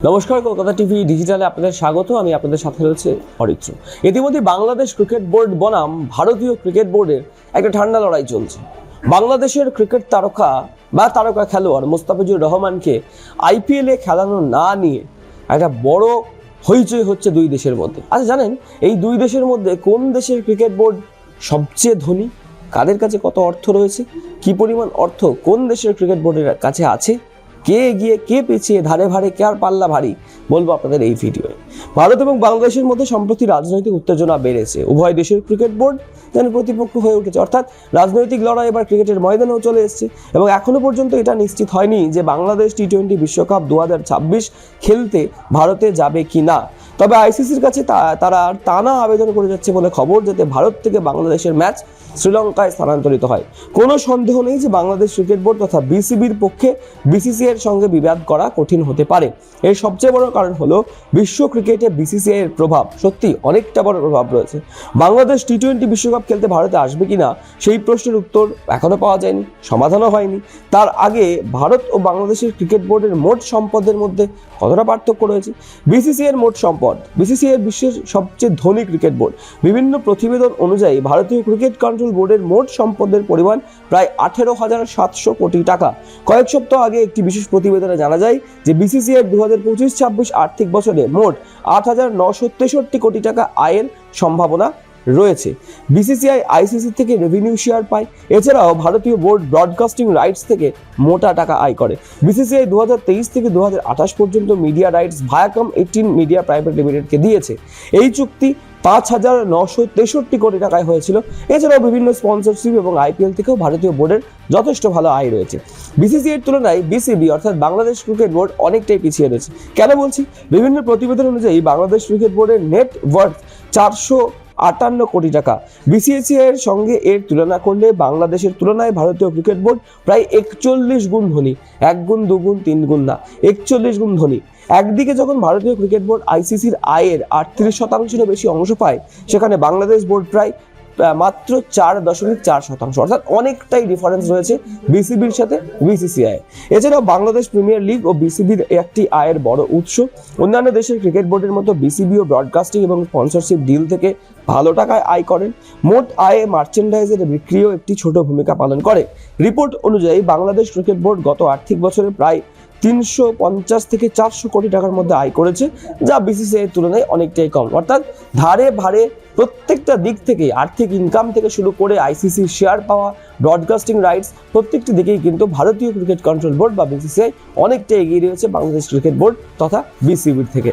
নমস্কার, কলকাতা টিভি ডিজিটালে আপনাদের স্বাগত। আমি আপনাদের সাথে রয়েছে অরিত্র। ইতিমধ্যে বাংলাদেশ ক্রিকেট বোর্ড বনাম ভারতীয় ক্রিকেট বোর্ডের একটা ঠান্ডা লড়াই চলছে। বাংলাদেশের ক্রিকেট তারকা খেলোয়াড় মোস্তাফিজুর রহমানকে আইপিএলে খেলানো না নিয়ে একটা বড় হইচই হচ্ছে দুই দেশের মধ্যে। আচ্ছা, জানেন এই দুই দেশের মধ্যে কোন দেশের ক্রিকেট বোর্ড সবচেয়ে ধনী? কাদের কাছে কত অর্থ রয়েছে? কি পরিমাণ অর্থ কোন দেশের ক্রিকেট বোর্ডের কাছে আছে? কে এগিয়ে, কে পিছিয়ে, ধারে ভারে কে আর পাল্লা ভারী, বলবো আপনাদের এই ভিডিওয়ে। ভারত এবং বাংলাদেশের মধ্যে সম্প্রতি রাজনৈতিক উত্তেজনা বেড়েছে। উভয় দেশের ক্রিকেট বোর্ড যেন প্রতিপক্ষ হয়ে উঠেছে, অর্থাৎ রাজনৈতিক লড়াই এবার ক্রিকেটের ময়দানেও চলে এসেছে। এবং এখনো পর্যন্ত এটা নিশ্চিত হয়নি যে বাংলাদেশ টি-20 বিশ্বকাপ 2026 খেলতে ভারতে যাবে কি না। তবে আইসিসির কাছে তারা টানা আবেদন করে যাচ্ছে বলে খবর, যাতে ভারত থেকে বাংলাদেশের ম্যাচ শ্রীলঙ্কায় স্থানান্তরিত হয়। কোনো সন্দেহ নেই যে বাংলাদেশ ক্রিকেট বোর্ড তথা বিসিবির পক্ষে বিসিসিআই এর সঙ্গে বিবাদ করা কঠিন হতে পারে। এর সবচেয়ে বড় কারণ হলো বিশ্ব ক্রিকেটে বিসিসিআই এর প্রভাব সত্যি অনেকটা বড় প্রভাব রয়েছে। বাংলাদেশ টি-20 বিশ্বকাপ খেলতে ভারতে আসবে কিনা সেই প্রশ্নের উত্তর এখনো পাওয়া যায়নি, সমাধানও হয়নি। তার আগে ভারত ও বাংলাদেশের ক্রিকেট বোর্ডের মোট সম্পদের মধ্যে কতটা পার্থক্য রয়েছে? বিসিসিআই এর মোট সম্পদ। বিসিসিআই বিশ্বের সবচেয়ে ধনী ক্রিকেট বোর্ড। বিভিন্ন প্রতিবেদন অনুযায়ী ভারতীয় ক্রিকেট কন্ট্রোল বোর্ডের মোট সম্পদের পরিমাণ প্রায় 18,700 কোটি টাকা। কয়েক সপ্তাহ আগে একটি বিশেষ প্রতিবেদনে জানা যায় যে বিসিসিআই 2025-26 আর্থিক বছরে মোট 8,963 কোটি টাকা আয়ের সম্ভাবনা রয়েছে। বিসিসিআই আইসিসি থেকে রেভিনিউ শেয়ার পায়। এছাড়াও ভারতীয় বোর্ড ব্রডকাস্টিং রাইটস থেকে মোটা টাকা আয় করে। বিসিসিআই 2023 থেকে 2028 পর্যন্ত media rights Viacom 18 media private লিমিটেডকে দিয়েছে। এই চুক্তি 5,963 কোটি টাকায় হয়েছিল। এছাড়াও বিভিন্ন স্পন্সরশিপ এবং আইপিএল থেকেও ভারতীয় বোর্ডের যথেষ্ট ভালো আয় রয়েছে। বিসিসিআই এর তুলনায় বিসিবি অর্থাৎ বাংলাদেশ ক্রিকেট বোর্ড অনেকটাই পিছিয়ে রয়েছে। কেন বলছি? বিভিন্ন প্রতিবেদন অনুযায়ী বাংলাদেশ ক্রিকেট বোর্ডের নেট ওয়ার্থ 458 কোটি টাকা। বিসিসিআই এর সঙ্গে এর তুলনা করলে বাংলাদেশের তুলনায় ভারতীয় ক্রিকেট বোর্ড প্রায় 41 গুণ ধনী। 1 গুণ, 2 গুণ, 3 গুণ না, 41 গুণ ধনী। একদিকে যখন ভারতীয় ক্রিকেট বোর্ড আইসিসির আয়ের 38% বেশি অংশ পায়, সেখানে বাংলাদেশ বোর্ড প্রায় মাত্র 4.4%, অর্থাৎ অনেকটাই ডিফারেন্স রয়েছে বিসিবির সাথে বিসিসিআই। এছাড়াও বাংলাদেশ প্রিমিয়ার লিগ ও বিসিবির একটি আয়ের বড় উৎস। অন্যান্য দেশের ক্রিকেট বোর্ডের মতো বিসিবিও ব্রডকাস্টিং এবং স্পন্সরশিপ ডিল থেকে ভালো টাকায় আয় করেন। মোট আয়ে মার্চেন্ডাইজের বিক্রিও একটি ছোট ভূমিকা পালন করে। রিপোর্ট অনুযায়ী বাংলাদেশ ক্রিকেট বোর্ড গত আর্থিক বছরে প্রায় 350 থেকে 400 কোটি টাকার মধ্যে আয় করেছে, যা বিসিসিআই এর তুলনায় অনেকটাই কম। অর্থাৎ ধারে ভারে প্রত্যেকটা দিক থেকে, আর্থিক ইনকাম থেকে শুরু করে আইসিসি শেয়ার পাওয়া, ব্রডকাস্টিং রাইটস, প্রত্যেকটি দিকেই কিন্তু ভারতীয় ক্রিকেট কন্ট্রোল বোর্ড বা বিসিসিআই অনেকটা এগিয়ে রয়েছে বাংলাদেশ ক্রিকেট বোর্ড তথা বিসিবির থেকে।